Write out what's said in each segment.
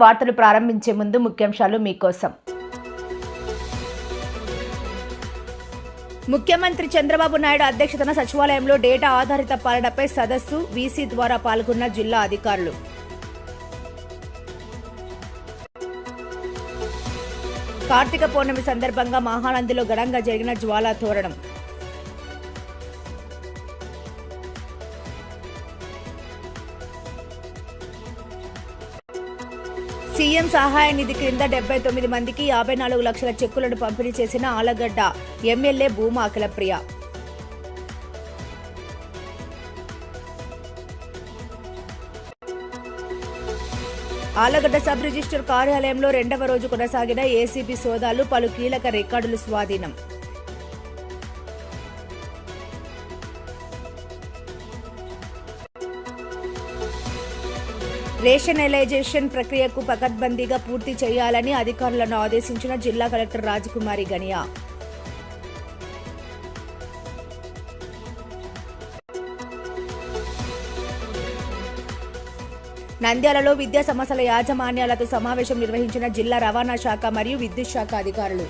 వార్తలు ప్రారంభించే ముందు ముఖ్యాంశాలు మీకోసం. ముఖ్యమంత్రి చంద్రబాబు నాయుడు అధ్యక్షతన సచివాలయంలో డేటా ఆధారిత పాలనపై సదస్సు వీసీ ద్వారా పాల్గొన్న జిల్లా అధికారులు. కార్తీక పౌర్ణమి సందర్భంగా మహానందిలో ఘనంగా జరిగిన జ్వాలా తోరణం. సీఎం సహాయ నిధి క్రింద 79 మందికి 54 లక్షల చెక్కులను పంపిణీ చేసిన Allagadda MLA Bhuma Akhilapriya. Allagadda sub register కార్యాలయంలో 2వ రోజు కొనసాగిన ఏసీబీ సోదాలు, పలు కీలక రికార్డులు స్వాధీనం. రేషనలైజేషన్ ప్రక్రియకు పకడ్బందీగా పూర్తి చేయాలని అధికారులను ఆదేశించిన జిల్లా కలెక్టర్ రాజకుమారి గనియా. నంద్యాలలో విద్యా సంస్థల యాజమాన్యాలతో సమావేశం నిర్వహించిన జిల్లా రవాణా శాఖ మరియు విద్యుత్ శాఖ అధికారులు.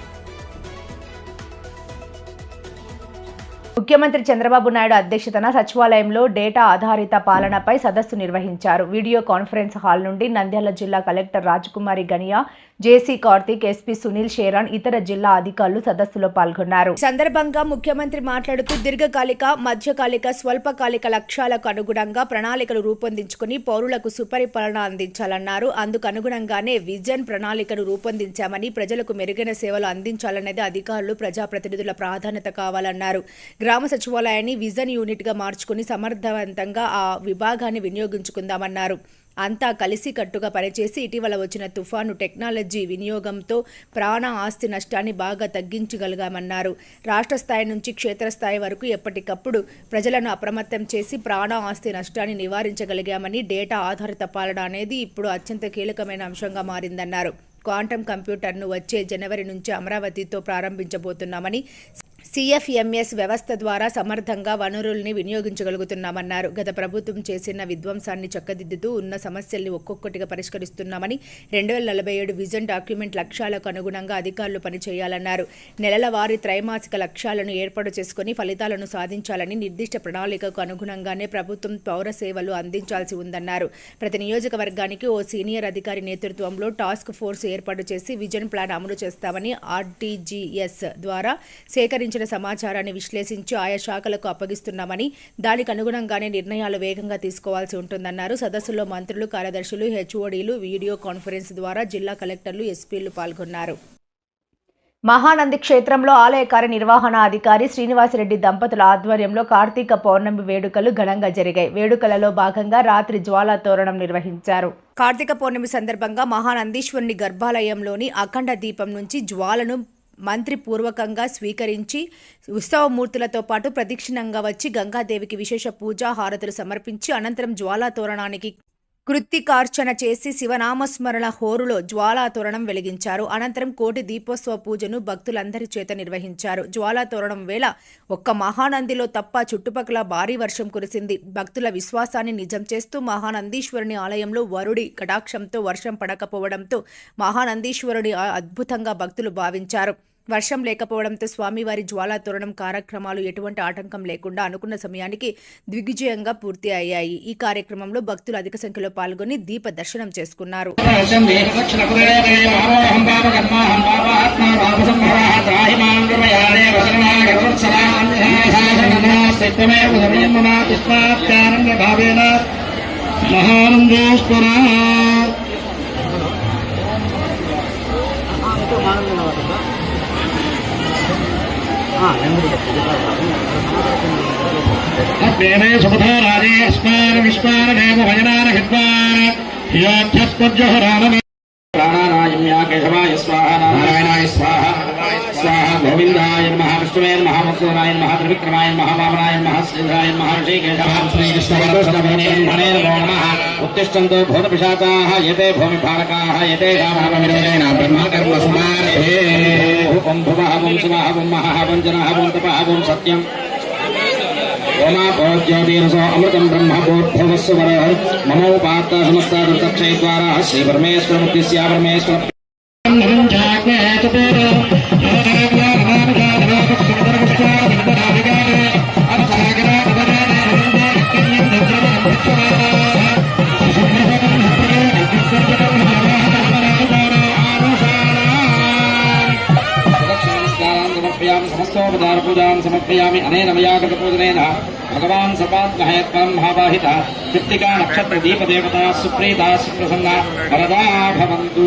ముఖ్యమంత్రి చంద్రబాబు నాయుడు అధ్యక్షతన సచివాలయంలో డేటా ఆధారిత పాలనపై సదస్సు నిర్వహించారు. వీడియో కాన్ఫరెన్స్ హాల్ నుండి నంద్యాల జిల్లా కలెక్టర్ రాజకుమారి గనియా, జేసీ కార్తీక్, ఎస్పీ సునీల్ షేరాన్, ఇతర జిల్లా అధికారులు సదస్సులో పాల్గొన్నారు. ఈ సందర్భంగా ముఖ్యమంత్రి మాట్లాడుతూ దీర్ఘకాలిక, మధ్యకాలిక, స్వల్పకాలిక లక్ష్యాలకు అనుగుణంగా ప్రణాళికలు రూపొందించుకుని పౌరులకు సుపరిపాలన అందించాలన్నారు. అందుకు అనుగుణంగానే విజన్ ప్రణాళికను రూపొందించామని, ప్రజలకు మెరుగైన సేవలు అందించాలనేది అధికారులు, ప్రజాప్రతినిధుల ప్రాధాన్యత కావాలన్నారు. గ్రామ సచివాలయాన్ని విజన్ యూనిట్గా మార్చుకుని సమర్థవంతంగా ఆ విభాగాన్ని వినియోగించుకుందామన్నారు. అంతా కలిసికట్టుగా పనిచేసి ఇటీవల వచ్చిన తుఫాను టెక్నాలజీ వినియోగంతో ప్రాణ ఆస్తి నష్టాన్ని బాగా తగ్గించగలిగామన్నారు. రాష్ట్ర స్థాయి నుంచి క్షేత్రస్థాయి వరకు ఎప్పటికప్పుడు ప్రజలను అప్రమత్తం చేసి ప్రాణ ఆస్తి నష్టాన్ని నివారించగలిగామని, డేటా ఆధారిత పాలన అనేది ఇప్పుడు అత్యంత కీలకమైన అంశంగా మారిందన్నారు. క్వాంటమ్ కంప్యూటర్ను వచ్చే జనవరి నుంచి అమరావతితో ప్రారంభించబోతున్నామని, సిఎఫ్ఎంఎస్ వ్యవస్థ ద్వారా సమర్థంగా వనరుల్ని వినియోగించగలుగుతున్నామన్నారు. గత ప్రభుత్వం చేసిన విధ్వంసాన్ని చక్కదిద్దుతూ ఉన్న సమస్యల్ని ఒక్కొక్కటిగా పరిష్కరిస్తున్నామని, 2047 విజన్ డాక్యుమెంట్ లక్ష్యాలకు అనుగుణంగా అధికారులు పనిచేయాలన్నారు. నెలల వారీ త్రైమాసిక లక్ష్యాలను ఏర్పాటు చేసుకుని ఫలితాలను సాధించాలని, నిర్దిష్ట ప్రణాళికకు అనుగుణంగానే ప్రభుత్వం పౌర సేవలు అందించాల్సి ఉందన్నారు. ప్రతి నియోజకవర్గానికి ఓ సీనియర్ అధికారి నేతృత్వంలో టాస్క్ ఫోర్స్ ఏర్పాటు చేసి విజన్ ప్లాన్ అమలు చేస్తామని, ఆర్టీజీఎస్ ద్వారా సేకరించిన సమాచారాన్ని విశ్లేషించి ఆయా శాఖలకు అప్పగిస్తున్నామని, దానికి అనుగుణంగానే నిర్ణయాలు వేగంగా తీసుకోవాల్సి ఉంటుందన్నారు. సదస్సులో మంత్రులు, కార్యదర్శులు, హెచ్ఓడీలు, వీడియో కాన్ఫరెన్స్ ద్వారా జిల్లా కలెక్టర్లు, ఎస్పీలు పాల్గొన్నారు. మహానంది క్షేత్రంలో ఆలయ కార్యనిర్వహణ అధికారి శ్రీనివాసరెడ్డి దంపతుల ఆధ్వర్యంలో కార్తీక పౌర్ణమి వేడుకలు ఘనంగా జరిగాయి. వేడుకలలో భాగంగా రాత్రి జ్వాలా తోరణం నిర్వహించారు. కార్తీక పౌర్ణమి సందర్భంగా మహానందీశ్వరుని గర్భాలయంలోని అఖండ దీపం నుంచి జ్వాలను మంత్రిపూర్వకంగా స్వీకరించి ఉత్సవమూర్తులతో పాటు ప్రదక్షిణంగా వచ్చి గంగాదేవికి విశేష పూజా హారతులు సమర్పించి అనంతరం జ్వాలా తోరణానికి కృత్తికార్చన చేసి శివనామస్మరణ హోరులో జ్వాలా తోరణం వెలిగించారు. అనంతరం కోటి దీపోత్సవ పూజను భక్తులందరి చేత నిర్వహించారు. జ్వాలా తోరణం వేళ ఒక్క మహానందిలో తప్ప చుట్టుపక్కల భారీ వర్షం కురిసింది. భక్తుల విశ్వాసాన్ని నిజం చేస్తూ మహానందీశ్వరుని ఆలయంలో వరుడి కటాక్షంతో వర్షం పడకపోవడంతో మహానందీశ్వరుని అద్భుతంగా భక్తులు భావించారు. వర్షం లేకపోవడంతో స్వామివారి జ్వాలా తోరణం కార్యక్రమాలు ఎటువంటి ఆటంకం లేకుండా అనుకున్న సమయానికి దిగ్విజయంగా పూర్తి అయ్యాయి. ఈ కార్యక్రమంలో భక్తులు అధిక సంఖ్యలో పాల్గొని దీప దర్శనం చేసుకున్నారు. देवे सुबधो राजे अस्मान् विश्वान् देव भजनान् हित्वान् योध्यस्पज्जहरानमे प्राणानायम्या केशवाय स्वाहा नारायणाय स्वाहा स्वाहा गोविन्दाय नमः विष्णुवे नमः मत्स्यनाय नमः त्रिविक्रमाय नमः वामनाय नमः श्रीधराय नमः ऋषिकेशाय श्रीकृष्णवरदोषणभवने नमो नमः उत्तिष्ठन्तु भूतपिशाचाः यते भूमिभारकाः यते कामविरोधेन ब्रह्मकर्म समारभे ओम ओम भुवः ओम शिवः ओम महः ओम जनः ओम तपः ओम सत्यम् ओमापोज्योतिरसो अमृतं ब्रह्म भूर्भुवस्सुवरः ममोपात्त समस्तादृतक्षयद्वारा श्री परमेश्वरमुद्दिश्य परमेश्वर समस्तोपचार पूजां समर्पयामि अनेन मया कृतपूजनेन भगवान् सर्वात्महेत्वं महाबाहिता कृत्तिका नक्षत्र दीपदेवता सुप्रीता सुप्रसन्ना वरदा भवन्तु।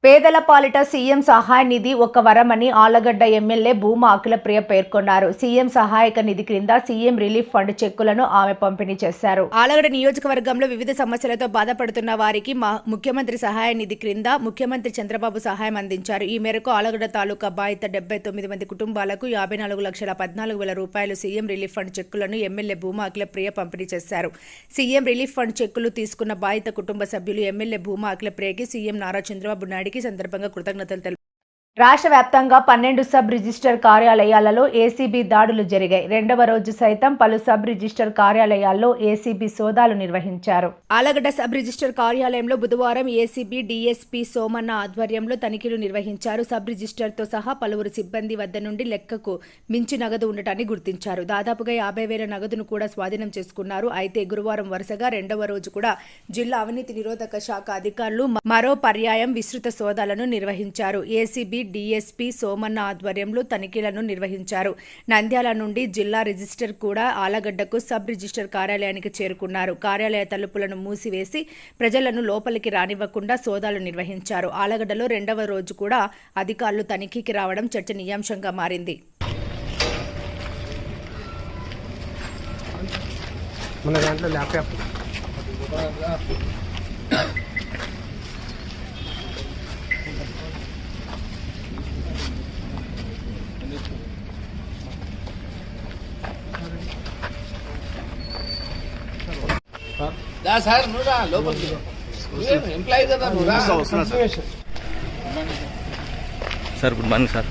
పేదల పాలిట సీఎం సహాయ నిధి ఒక వరమని ఆళ్లగడ్డ ఎమ్మెల్యే భూమా అఖిలప్రియ పేర్కొన్నారు. సీఎం సహాయక నిధి క్రింద సీఎం రిలీఫ్ ఫండ్ చెక్కులను ఆమె పంపిణీ చేశారు. ఆళ్లగడ్డ నియోజకవర్గంలో వివిధ సమస్యలతో బాధపడుతున్న వారికి ముఖ్యమంత్రి సహాయ నిధి క్రింద ముఖ్యమంత్రి చంద్రబాబు సహాయం అందించారు. ఈ మేరకు ఆళ్లగడ్డ తాలూకా బాధిత 79 మంది కుటుంబాలకు 54,14,000 రూపాయలు సీఎం రిలీఫ్ ఫండ్ చెక్కులను ఎమ్మెల్యే భూమా అఖిలప్రియ పంపిణీ చేశారు. సీఎం రిలీఫ్ ఫండ్ చెక్కులు తీసుకున్న బాధిత కుటుంబ సభ్యులు ఎమ్మెల్యే భూమా అఖిలప్రియకి సీఎం నారా చంద్రబాబు నాయుడు సందర్భంగా కృతజ్ఞతలు తెలిపారు. రాష్ట్ర వ్యాప్తంగా 12 సబ్ రిజిస్టర్ కార్యాలయాలలో ఏసీబీ దాడులు జరిగాయి. రెండవ రోజు సైతం పలు సబ్ రిజిస్టర్ కార్యాలయాల్లో ఏసీబీ సోదాలు నిర్వహించారు. ఆలగడ్డ సబ్ రిజిస్టర్ కార్యాలయంలో బుధవారం ఏసీబీ డీఎస్పీ సోమన్న ఆధ్వర్యంలో తనిఖీలు నిర్వహించారు. సబ్ రిజిస్టర్తో సహా పలువురు సిబ్బంది వద్ద నుండి లెక్కకు మించి నగదు ఉండటాన్ని గుర్తించారు. దాదాపుగా 50,000 నగదును కూడా స్వాధీనం చేసుకున్నారు. అయితే గురువారం వరుసగా రెండవ రోజు కూడా జిల్లా అవినీతి నిరోధక శాఖ అధికారులు మరో పర్యాయం విస్తృత సోదాలను నిర్వహించారు. ఏసీబీ డీఎస్పీ సోమన్న ఆధ్వర్యంలో తనిఖీలను నిర్వహించారు. నంద్యాల నుండి జిల్లా రిజిస్టర్ కూడా ఆలగడ్డకు సబ్ రిజిస్టర్ కార్యాలయానికి చేరుకున్నారు. కార్యాలయ తలుపులను మూసివేసి ప్రజలను లోపలికి రానివ్వకుండా సోదాలు నిర్వహించారు. ఆలగడ్డలో రెండవ రోజు కూడా అధికారులు తనిఖీకి రావడం చర్చనీయాంశంగా మారింది. మన దాంట్లో ల్యాప్టాప్ సార్ నువ్వురా లోపలికి ఎంప్లాయీ కదా నువ్వురా సార్ గుడ్ మార్నింగ్ సార్.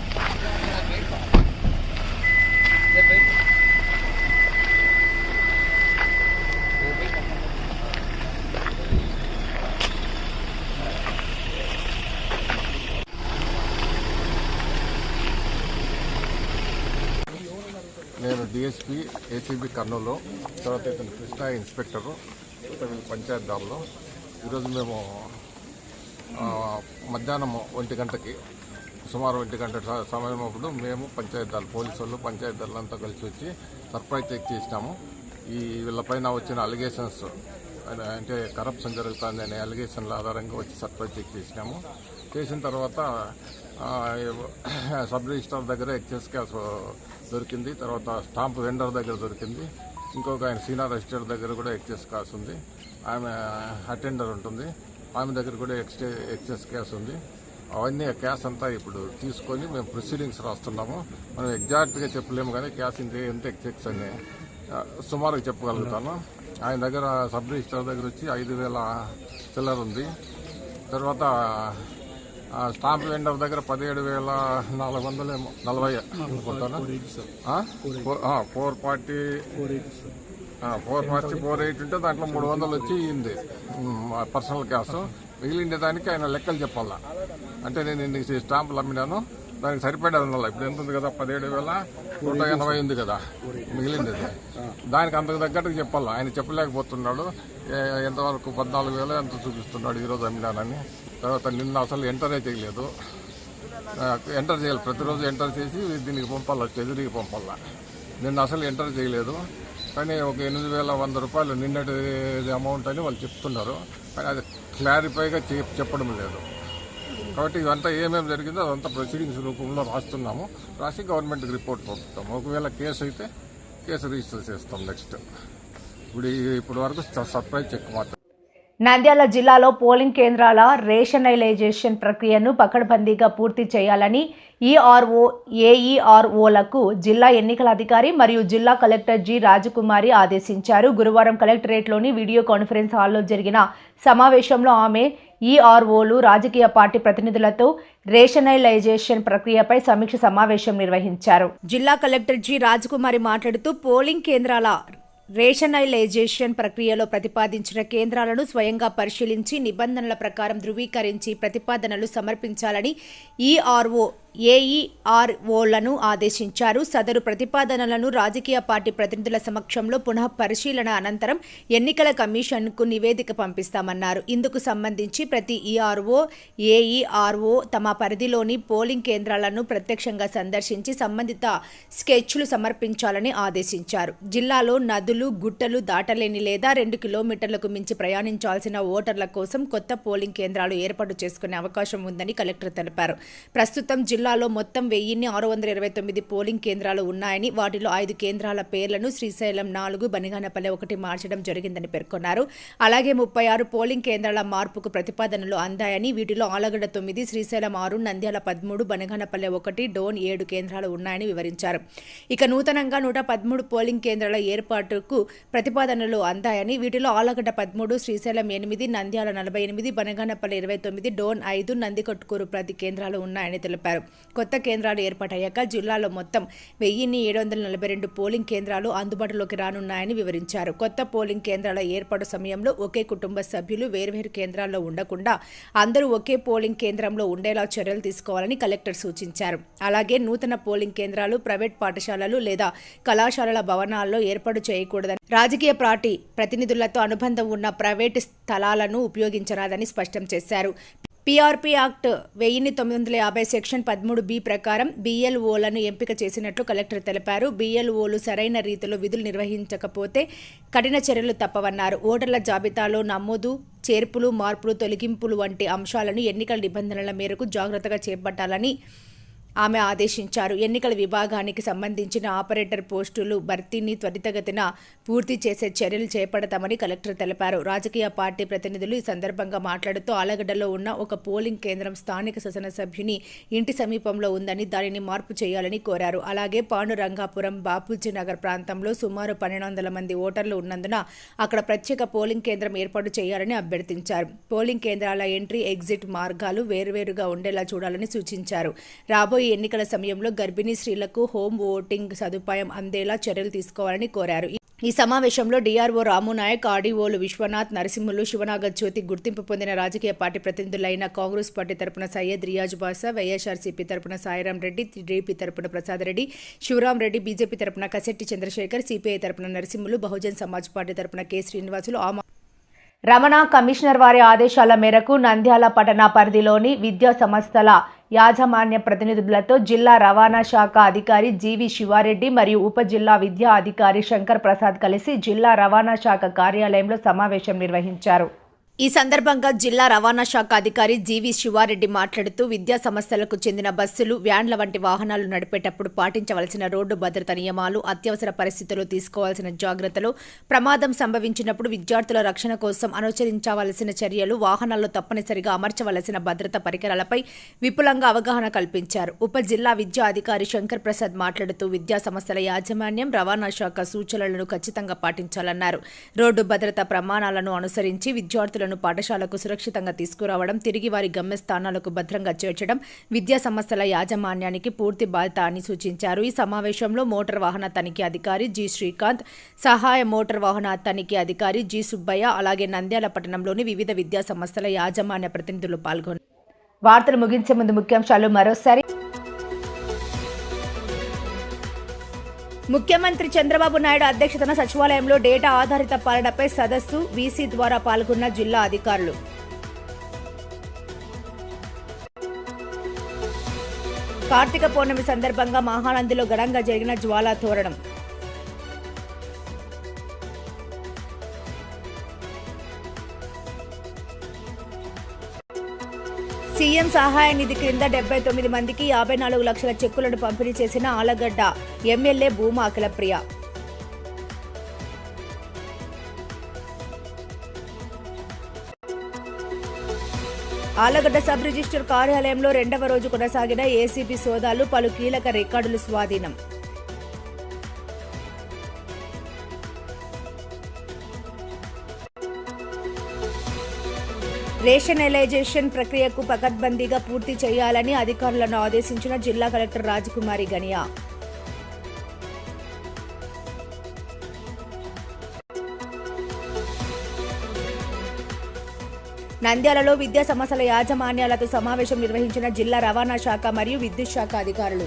నేను డిఎస్పీ ఏసీబీ కర్నూలు, తర్వాత ఇతను కృష్ణా ఇన్స్పెక్టరు, ఇతను పంచాయత్ దాబులో. ఈరోజు మేము మధ్యాహ్నం 1 గంటకి సుమారు 1 గంట సమయం అప్పుడు మేము పంచాయత్ దాల్ పోలీసు వాళ్ళు పంచాయత్ దాళ్ళంతా కలిసి వచ్చి సర్ప్రైజ్ చెక్ చేసినాము. ఈ వీళ్ళపైన వచ్చిన అలిగేషన్స్ అంటే కరప్షన్ జరుగుతుంది అనే అలిగేషన్ల ఆధారంగా వచ్చి సర్ప్రైజ్ చెక్ చేసినాము. చేసిన తర్వాత సబ్ రిజిస్టర్ దగ్గర ఎక్సెస్ క్యాష్ దొరికింది. తర్వాత స్టాంప్ వెండర్ దగ్గర దొరికింది. ఇంకొక ఆయన సీనియర్ అసిస్టెంట్ దగ్గర కూడా ఎక్సెస్ క్యాష్ ఉంది. ఆమె అటెండర్ ఉంటుంది, ఆమె దగ్గర కూడా ఎక్సెస్ క్యాష్ ఉంది. అవన్నీ క్యాష్ అంతా ఇప్పుడు తీసుకొని మేము ప్రొసీడింగ్స్ రాస్తున్నాము. మనం ఎగ్జాక్ట్గా చెప్పలేము కానీ క్యాష్ ఎంత ఎక్సెస్ అని సుమారుగా చెప్పగలుగుతాను. ఆయన దగ్గర సబ్ రిజిస్టర్ దగ్గర వచ్చి 5,000 చిల్లర ఉంది. తర్వాత స్టాంప్ వెండర్ దగ్గర 17,440 అనుకుంటాను. 440 ఉంటే దాంట్లో 300 వచ్చి ఇయ్యింది పర్సనల్ క్యాష్. మిగిలిండే దానికి ఆయన లెక్కలు చెప్పాలా. అంటే నేను ఇన్ని స్టాంపులు అమ్మినాను, దానికి సరిపడే ఉండాలి. ఇప్పుడు ఎంత ఉంది కదా, 17,180 ఉంది కదా మిగిలిండేది. దానికి అంతకు తగ్గట్టుగా చెప్పాలా. ఆయన చెప్పలేకపోతున్నాడు. ఎంతవరకు 14,000 ఎంత చూపిస్తున్నాడు ఈరోజు అమ్మినానని. తర్వాత నిన్న అసలు ఎంటరే చేయలేదు. ఎంటర్ చేయాలి, ప్రతిరోజు ఎంటర్ చేసి దీనికి పంపాలి, చెదిరికి పంపాలా. నిన్న అసలు ఎంటర్ చేయలేదు. కానీ ఒక 8,100 రూపాయలు నిన్నటి అమౌంట్ అని వాళ్ళు చెప్తున్నారు. కానీ అది క్లారిఫైగా చెప్పడం లేదు. కాబట్టి ఇదంతా ఏమేమి జరిగిందో అదంతా ప్రొసీడింగ్స్ రూపంలో రాస్తున్నాము. రాసి గవర్నమెంట్కి రిపోర్ట్ పంపుతాము. ఒకవేళ కేసు అయితే కేసు రిజిస్టర్ చేస్తాం నెక్స్ట్. ఇప్పుడు వరకు సర్ప్రైజ్ చెక్ మాత్రం. నంద్యాల జిల్లాలో పోలింగ్ కేంద్రాల రేషనలైజేషన్ ప్రక్రియను పకడ్బందీగా పూర్తి చేయాలని ఈఆర్ఓ, ఏఈఆర్ఓలకు జిల్లా ఎన్నికల అధికారి మరియు జిల్లా కలెక్టర్ జి రాజకుమారి ఆదేశించారు. గురువారం కలెక్టరేట్లోని వీడియో కాన్ఫరెన్స్ హాల్లో జరిగిన సమావేశంలో ఆమె ఈఆర్ఓలు, రాజకీయ పార్టీ ప్రతినిధులతో రేషనలైజేషన్ ప్రక్రియపై సమీక్ష సమావేశం నిర్వహించారు. జిల్లా కలెక్టర్ జి రాజకుమారి మాట్లాడుతూ పోలింగ్ కేంద్రాల రేషనలైజేషన్ ప్రక్రియలో ప్రతిపాదించిన కేంద్రాలను స్వయంగా పరిశీలించి నిబంధనల ప్రకారం ధృవీకరించి ప్రతిపాదనలు సమర్పించాలని ఈఆర్ఓ, ఏఈఆర్ఓలను ఆదేశించారు. సదరు ప్రతిపాదనలను రాజకీయ పార్టీ ప్రతినిధుల సమక్షంలో పునః పరిశీలన అనంతరం ఎన్నికల కమిషన్కు నివేదిక పంపిస్తామన్నారు. ఇందుకు సంబంధించి ప్రతి ఈఆర్ఓ, ఏఈఆర్ఓ తమ పరిధిలోని పోలింగ్ కేంద్రాలను ప్రత్యక్షంగా సందర్శించి సంబంధిత స్కెచ్లు సమర్పించాలని ఆదేశించారు. జిల్లాలో నదులు, గుట్టలు దాటలేని లేదా 2 కిలోమీటర్లకు మించి ప్రయాణించాల్సిన ఓటర్ల కోసం కొత్త పోలింగ్ కేంద్రాలు ఏర్పాటు చేసుకునే అవకాశం ఉందని కలెక్టర్ తెలిపారు. ప్రస్తుతం జిల్లాలో మొత్తం 1,629 పోలింగ్ కేంద్రాలు ఉన్నాయని, వాటిలో 5 కేంద్రాల పేర్లను శ్రీశైలం 4, బనిగానపల్లె 1 మార్చడం జరిగిందని పేర్కొన్నారు. అలాగే 36 పోలింగ్ కేంద్రాల మార్పుకు ప్రతిపాదనలు అందాయని, వీటిలో ఆలగడ్డ 9, శ్రీశైలం 6, నంద్యాల 13, బనిగానపల్లె 1, డోన్ 7 కేంద్రాలు ఉన్నాయని వివరించారు. ఇక నూతనంగా 113 పోలింగ్ కేంద్రాల ఏర్పాటుకు తమకు ప్రతిపాదనలు అందాయని, వీటిలో ఆలగడ్డ 13, శ్రీశైలం 8, నంద్యాల 48, బనగానపల్లి 29, డోన్ 5, నందికొట్కూరు 10 కేంద్రాలు ఉన్నాయని తెలిపారు. కొత్త కేంద్రాలు ఏర్పాటయ్యాక జిల్లాలో మొత్తం 1742 పోలింగ్ కేంద్రాలు అందుబాటులోకి రానున్నాయని వివరించారు. కొత్త పోలింగ్ కేంద్రాల ఏర్పాటు సమయంలో ఒకే కుటుంబ సభ్యులు వేర్వేరు కేంద్రాల్లో ఉండకుండా అందరూ ఒకే పోలింగ్ కేంద్రంలో ఉండేలా చర్యలు తీసుకోవాలని కలెక్టర్ సూచించారు. అలాగే నూతన పోలింగ్ కేంద్రాలు ప్రైవేట్ పాఠశాలలు లేదా కళాశాలల భవనాల్లో ఏర్పాటు చేయకూడదని, రాజకీయ పార్టీ ప్రతినిధులతో అనుబంధం ఉన్న ప్రైవేటు స్థలాలను ఉపయోగించరాదని స్పష్టం చేశారు. పీఆర్పీ యాక్ట్ 1950 సెక్షన్ 13B ప్రకారం BLOలను ఎంపిక చేసినట్లు కలెక్టర్ తెలిపారు. BLOలు సరైన రీతిలో విధులు నిర్వహించకపోతే కఠిన చర్యలు తప్పవన్నారు. ఓటర్ల జాబితాలో నమోదు, చేర్పులు, మార్పులు, తొలగింపులు వంటి అంశాలను ఎన్నికల నిబంధనల మేరకు జాగ్రత్తగా చేపట్టాలని ఆమె ఆదేశించారు. ఎన్నికల విభాగానికి సంబంధించిన ఆపరేటర్ పోస్టులు భర్తీని త్వరితగతిన పూర్తి చేసే చర్యలు చేపడతామని కలెక్టర్ తెలిపారు. రాజకీయ పార్టీ ప్రతినిధులు ఈ సందర్భంగా మాట్లాడుతూ ఆలగడ్డలో ఉన్న ఒక పోలింగ్ కేంద్రం స్థానిక శాసనసభ్యుని ఇంటి సమీపంలో ఉందని, దానిని మార్పు చేయాలని కోరారు. అలాగే పాండురంగాపురం, బాపూజీ నగర్ ప్రాంతంలో సుమారు 1200 మంది ఓటర్లు ఉన్నందున అక్కడ ప్రత్యేక పోలింగ్ కేంద్రం ఏర్పాటు చేయాలని అభ్యర్థించారు. పోలింగ్ కేంద్రాల ఎంట్రీ, ఎగ్జిట్ మార్గాలు వేర్వేరుగా ఉండేలా చూడాలని సూచించారు. రాబోయే ఎన్నికల సమయంలో గర్భిణీ స్త్రీలకు హోమ్ ఓటింగ్ సదుపాయం అందేలా చర్యలు తీసుకోవాలని కోరారు. ఈ సమావేశంలో డిఆర్ఓ రామునాయక్, ఆర్డీఓలు విశ్వనాథ్, నరసింహులు, శివనాగర్ జ్యోతి, గుర్తింపు పొందిన రాజకీయ పార్టీ ప్రతినిధులైన కాంగ్రెస్ పార్టీ తరపున సయ్యద్ రియాజ్ బాసా, వైఎస్ఆర్సీపీ తరపున సాయిరాం రెడ్డి, టీడీపీ తరపున ప్రసాద్ రెడ్డి, శివరాం రెడ్డి, బీజేపీ తరపున కసెట్టి చంద్రశేఖర్, సిపిఐ తరపున నరసింహులు, బహుజన్ సమాజ్ పార్టీ తరపున కె శ్రీనివాసులు, రమణ కమిషనర్ వారి ఆదేశాల మేరకు నంద్యాల పట్టణ పరిధిలోని విద్యా సంస్థల యాజమాన్య ప్రతినిధులతో జిల్లా రవాణా శాఖ అధికారి జీవి శివారెడ్డి మరియు ఉప జిల్లా విద్యా అధికారి శంకర్ ప్రసాద్ కలిసి జిల్లా రవాణా శాఖ కార్యాలయంలో సమావేశం నిర్వహించారు. ఈ సందర్భంగా జిల్లా రవాణా శాఖ అధికారి జీవి శివారెడ్డి మాట్లాడుతూ విద్యా సంస్థలకు చెందిన బస్సులు, వ్యాన్ల వంటి వాహనాలు నడిపేటప్పుడు పాటించవలసిన రోడ్డు భద్రత నియమాలు, అత్యవసర పరిస్థితుల్లో తీసుకోవాల్సిన జాగ్రత్తలు, ప్రమాదం సంభవించినప్పుడు విద్యార్థుల రక్షణ కోసం అనుసరించవలసిన చర్యలు, వాహనాల్లో తప్పనిసరిగా అమర్చవలసిన భద్రతా పరికరాలపై విపులంగా అవగాహన కల్పించారు. ఉప జిల్లా విద్యా అధికారి శంకర్ ప్రసాద్ మాట్లాడుతూ విద్యా సంస్థల యాజమాన్యం, రవాణా శాఖ సూచనలను ఖచ్చితంగా పాటించాలన్నారు. రోడ్డు భద్రతా ప్రమాణాలను అనుసరించి విద్యార్థులను పాఠశాలకు సురక్షితంగా తీసుకురావడం, తిరిగి వారి గమ్యస్థానాలకు భద్రంగా చేర్చడం విద్యా సంస్థల యాజమాన్యానికి పూర్తి బాధ్యత అని సూచించారు. ఈ సమావేశంలో మోటార్ వాహన తనిఖీ అధికారి జి శ్రీకాంత్, సహాయ మోటార్ వాహన తనిఖీ అధికారి జి సుబ్బయ్య, అలాగే నంద్యాల పట్టణంలోని వివిధ విద్యా సంస్థల యాజమాన్య ప్రతినిధులు పాల్గొన్నారు. వార్తలు ముగించే ముందు ముఖ్యాంశాలు మరోసారి. ముఖ్యమంత్రి చంద్రబాబు నాయుడు అధ్యక్షతన సచివాలయంలో డేటా ఆధారిత పాలనపై సదస్సు, వీసీ ద్వారా పాల్గొన్న జిల్లా అధికారులు. కార్తీక పౌర్ణమి సందర్భంగా మహానందిలో ఘనంగా జరిగిన జ్వాలా తోరణం. సీఎం సహాయ నిధి క్రింద 79 మందికి 54 లక్షల చెక్కులను పంపిణీ చేసిన Allagadda MLA Bhuma Akhilapriya. Allagadda sub register కార్యాలయంలో 2వ రోజు కొనసాగిన ఏసీబీ సోదాలు, పలు కీలక రికార్డులు స్వాధీనం. రేషనలైజేషన్ ప్రక్రియకు పకడ్బందీగా పూర్తి చేయాలని అధికారులను ఆదేశించిన జిల్లా కలెక్టర్ రాజకుమారి గనియా. నంద్యాలలో విద్యా సంస్థల యాజమాన్యాలతో సమావేశం నిర్వహించిన జిల్లా రవాణా శాఖ మరియు విద్యుత్ శాఖ అధికారులు.